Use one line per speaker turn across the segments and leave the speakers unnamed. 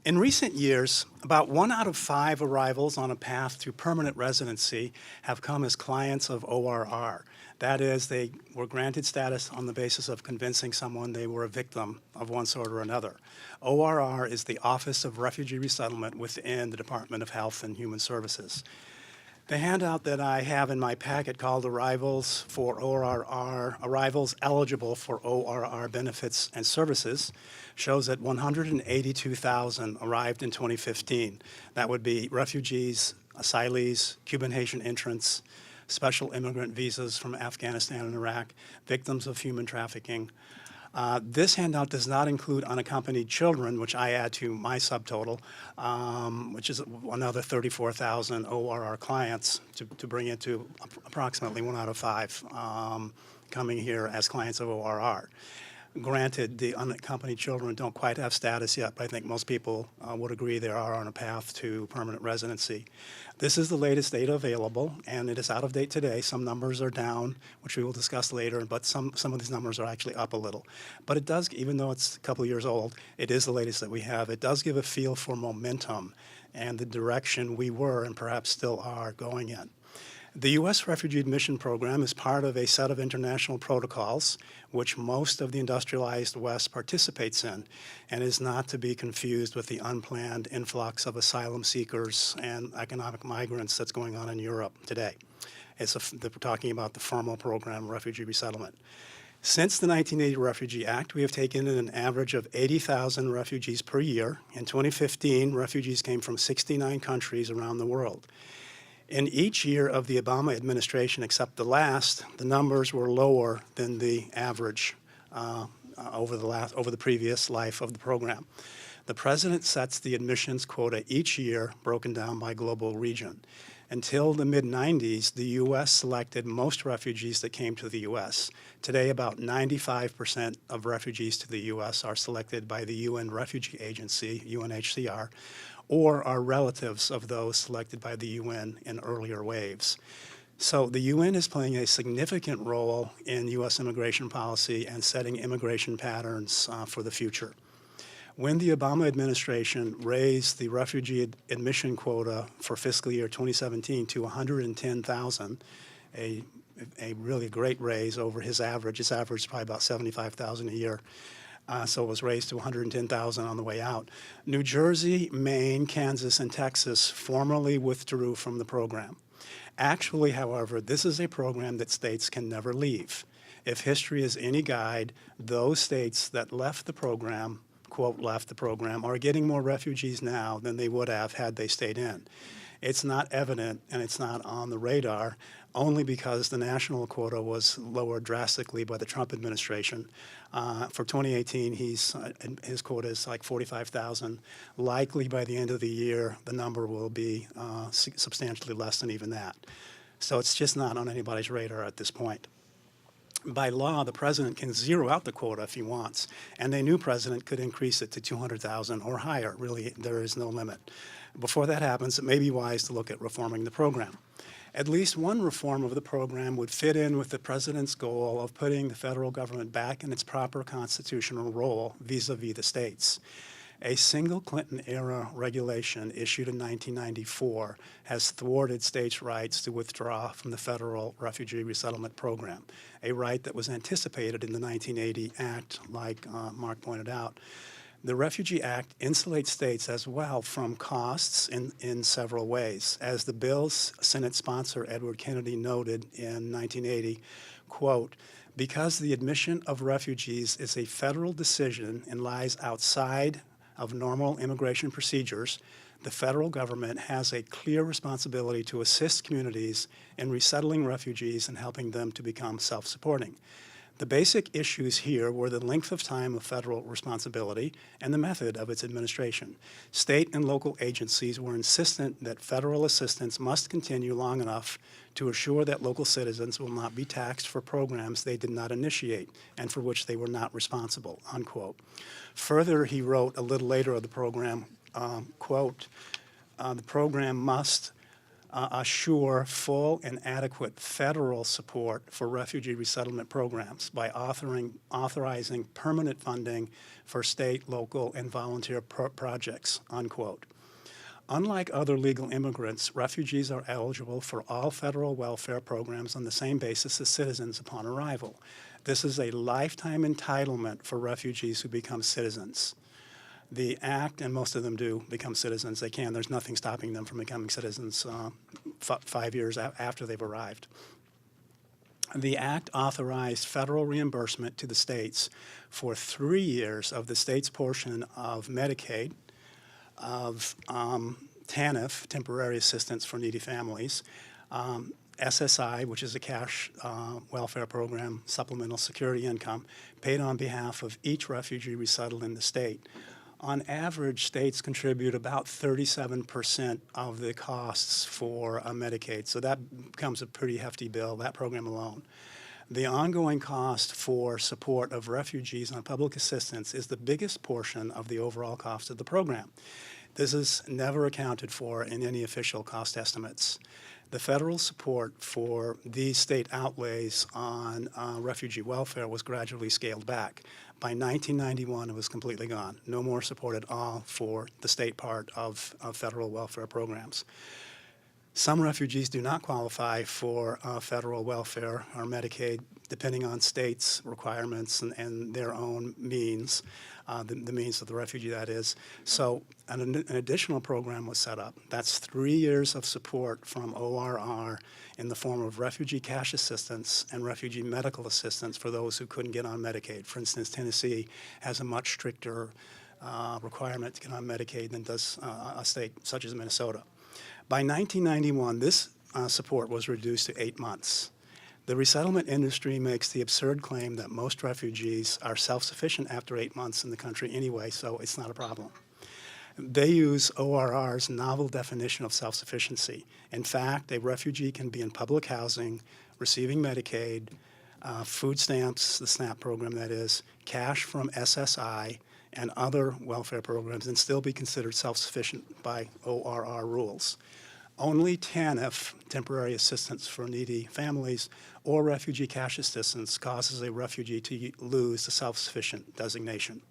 In recent years, about 1 out of 5 arrivals on a path to permanent residency have come as clients of ORR. That is, they were granted status on the basis of convincing someone they were a victim of one sort or another. ORR is the Office of Refugee Resettlement within the Department of Health and Human Services. The handout that I have in my packet called Arrivals for ORR, Arrivals Eligible for ORR Benefits and Services, shows that 182,000 arrived in 2015. That would be refugees, asylees, Cuban Haitian entrants, special immigrant visas from Afghanistan and Iraq, victims of human trafficking. This handout does not include unaccompanied children, which I add to my subtotal, which is another 34,000 ORR clients to bring it to approximately 1 out of 5 coming here as clients of ORR. Granted, the unaccompanied children don't quite have status yet, but I think most people would agree they are on a path to permanent residency. This is the latest data available, and it is out of date today. Some numbers are down, which we will discuss later, but some of these numbers are actually up a little. But it does, even though it's a couple of years old, it is the latest that we have. It does give a feel for momentum and the direction we were and perhaps still are going in. The U.S. Refugee Admission Program is part of a set of international protocols which most of the industrialized West participates in and is not to be confused with the unplanned influx of asylum seekers and economic migrants that's going on in Europe today. We're talking about the formal program, Refugee Resettlement. Since the 1980 Refugee Act, we have taken in an average of 80,000 refugees per year. In 2015, refugees came from 69 countries around the world. In each year of the Obama administration, except the last, the numbers were lower than the average over the previous life of the program. The president sets the admissions quota each year, broken down by global region. Until the mid-90s, the U.S. selected most refugees that came to the U.S. Today, about 95% of refugees to the U.S. are selected by the UN Refugee Agency, UNHCR, or are relatives of those selected by the UN in earlier waves. So the UN is playing a significant role in U.S. immigration policy and setting immigration patterns for the future. When the Obama administration raised the refugee admission quota for fiscal year 2017 to 110,000, a really great raise over his average. His average is probably about 75,000 a year. So it was raised to 110,000 on the way out. New Jersey, Maine, Kansas, and Texas formally withdrew from the program. Actually, however, this is a program that states can never leave. If history is any guide, those states that left the program, quote, left the program, are getting more refugees now than they would have had they stayed in. It's not evident and it's not on the radar only because the national quota was lowered drastically by the Trump administration. For 2018, his quota is like 45,000. Likely by the end of the year, the number will be substantially less than even that. So it's just not on anybody's radar at this point. By law, the president can zero out the quota if he wants, and a new president could increase it to 200,000 or higher. Really, there is no limit. Before that happens, it may be wise to look at reforming the program. At least one reform of the program would fit in with the president's goal of putting the federal government back in its proper constitutional role vis-a-vis the states. A single Clinton-era regulation issued in 1994 has thwarted states' rights to withdraw from the federal refugee resettlement program, a right that was anticipated in the 1980 Act, like Mark pointed out. The Refugee Act insulates states as well from costs in several ways. As the bill's Senate sponsor, Edward Kennedy, noted in 1980, quote, because the admission of refugees is a federal decision and lies outside of normal immigration procedures, the federal government has a clear responsibility to assist communities in resettling refugees and helping them to become self-supporting. The basic issues here were the length of time of federal responsibility and the method of its administration. State and local agencies were insistent that federal assistance must continue long enough to assure that local citizens will not be taxed for programs they did not initiate and for which they were not responsible, unquote. Further, he wrote a little later of the program, quote, the program must assure full and adequate federal support for refugee resettlement programs by authorizing permanent funding for state, local, and volunteer projects, unquote. Unlike other legal immigrants, refugees are eligible for all federal welfare programs on the same basis as citizens upon arrival. This is a lifetime entitlement for refugees who become citizens. The Act, and most of them do become citizens, they can. There's nothing stopping them from becoming citizens 5 years after they've arrived. The Act authorized federal reimbursement to the states for 3 years of the state's portion of Medicaid, of TANF, Temporary Assistance for Needy Families, SSI, which is a cash welfare program, supplemental security income, paid on behalf of each refugee resettled in the state. On average, states contribute about 37% of the costs for Medicaid, so that becomes a pretty hefty bill, that program alone. The ongoing cost for support of refugees on public assistance is the biggest portion of the overall cost of the program. This is never accounted for in any official cost estimates. The federal support for these state outlays on refugee welfare was gradually scaled back. By 1991, it was completely gone. No more support at all for the state part of federal welfare programs. Some refugees do not qualify for federal welfare or Medicaid, depending on states' requirements and their own means, the means of the refugee, that is. So an additional program was set up. That's 3 years of support from ORR in the form of refugee cash assistance and refugee medical assistance for those who couldn't get on Medicaid. For instance, Tennessee has a much stricter requirement to get on Medicaid than does a state such as Minnesota. By 1991, this support was reduced to 8 months. The resettlement industry makes the absurd claim that most refugees are self-sufficient after 8 months in the country anyway, so it's not a problem. They use ORR's novel definition of self-sufficiency. In fact, a refugee can be in public housing, receiving Medicaid, food stamps, the SNAP program that is, cash from SSI, and other welfare programs, and still be considered self-sufficient by ORR rules. Only TANF, Temporary Assistance for Needy Families, or refugee cash assistance causes a refugee to lose the self-sufficient designation.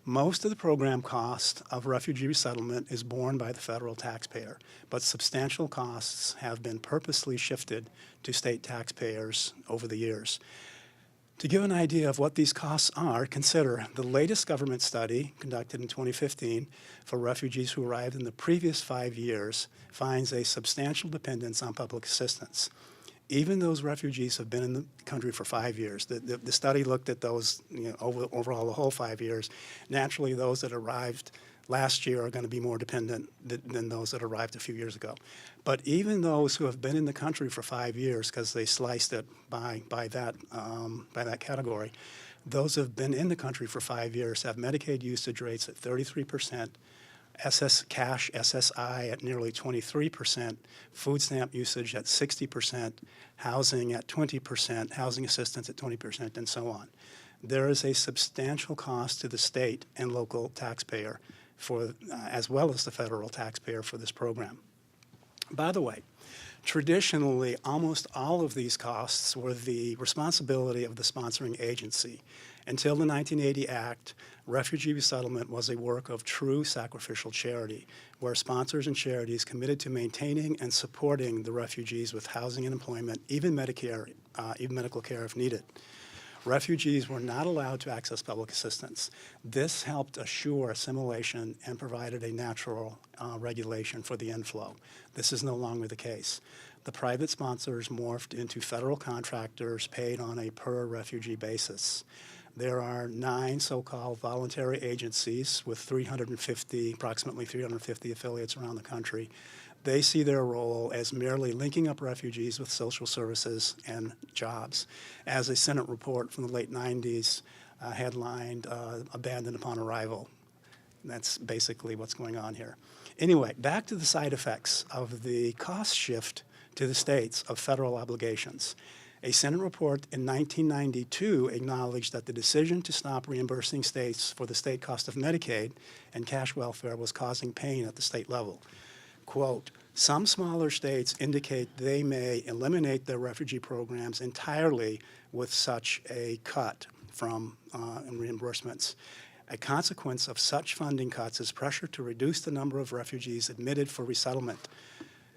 Most of the program cost of refugee resettlement is borne by the federal taxpayer, but substantial costs have been purposely shifted to state taxpayers over the years. To give an idea of what these costs are, consider the latest government study conducted in 2015 for refugees who arrived in the previous 5 years finds a substantial dependence on public assistance. Even those refugees have been in the country for 5 years. The study looked at those, overall the whole 5 years. Naturally, those that arrived last year are going to be more dependent than those that arrived a few years ago. But even those who have been in the country for 5 years, because they sliced it by that category, those who have been in the country for 5 years have Medicaid usage rates at 33%, cash SSI at nearly 23%, food stamp usage at 60%, housing at 20%, housing assistance at 20%, and so on. There is a substantial cost to the state and local taxpayer as well as the federal taxpayer for this program. By the way, traditionally, almost all of these costs were the responsibility of the sponsoring agency. Until the 1980 Act, refugee resettlement was a work of true sacrificial charity, where sponsors and charities committed to maintaining and supporting the refugees with housing and employment, even Medicare, even medical care if needed. Refugees were not allowed to access public assistance. This helped assure assimilation and provided a natural regulation for the inflow. This is no longer the case. The private sponsors morphed into federal contractors paid on a per-refugee basis. There are 9 so-called voluntary agencies with approximately 350 affiliates around the country. They see their role as merely linking up refugees with social services and jobs. As a Senate report from the late 90s headlined, "Abandoned Upon Arrival." That's basically what's going on here. Anyway, back to the side effects of the cost shift to the states of federal obligations. A Senate report in 1992 acknowledged that the decision to stop reimbursing states for the state cost of Medicaid and cash welfare was causing pain at the state level. quote, some smaller states indicate they may eliminate their refugee programs entirely with such a cut from reimbursements. A consequence of such funding cuts is pressure to reduce the number of refugees admitted for resettlement.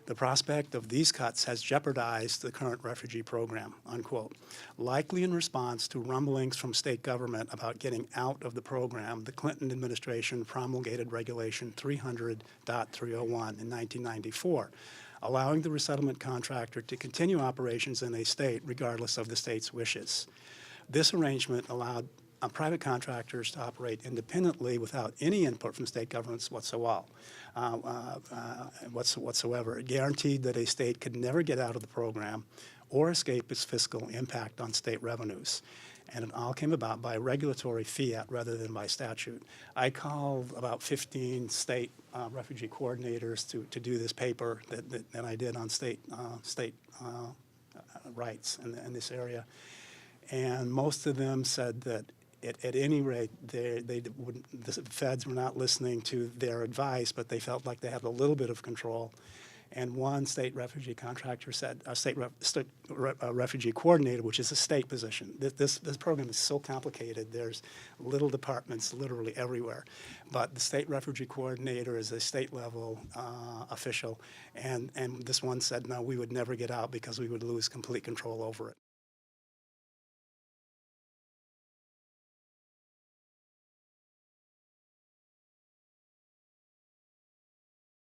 The prospect of these cuts has jeopardized the current refugee program, unquote. Likely in response to rumblings from state government about getting out of the program, the Clinton administration promulgated Regulation 300.301 in 1994, allowing the resettlement contractor to continue operations in a state regardless of the state's wishes. This arrangement allowed private contractors to operate independently without any input from state governments whatsoever. It guaranteed that a state could never get out of the program or escape its fiscal impact on state revenues. And it all came about by regulatory fiat rather than by statute. I called about 15 state refugee coordinators to do this paper that I did on state rights in this area. And most of them said that at any rate, the feds were not listening to their advice, but they felt like they had a little bit of control. And one state refugee contractor said, refugee coordinator, which is a state position. This program is so complicated. There's little departments literally everywhere. But the state refugee coordinator is a state level official. And this one said, no, we would never get out because we would lose complete control over it.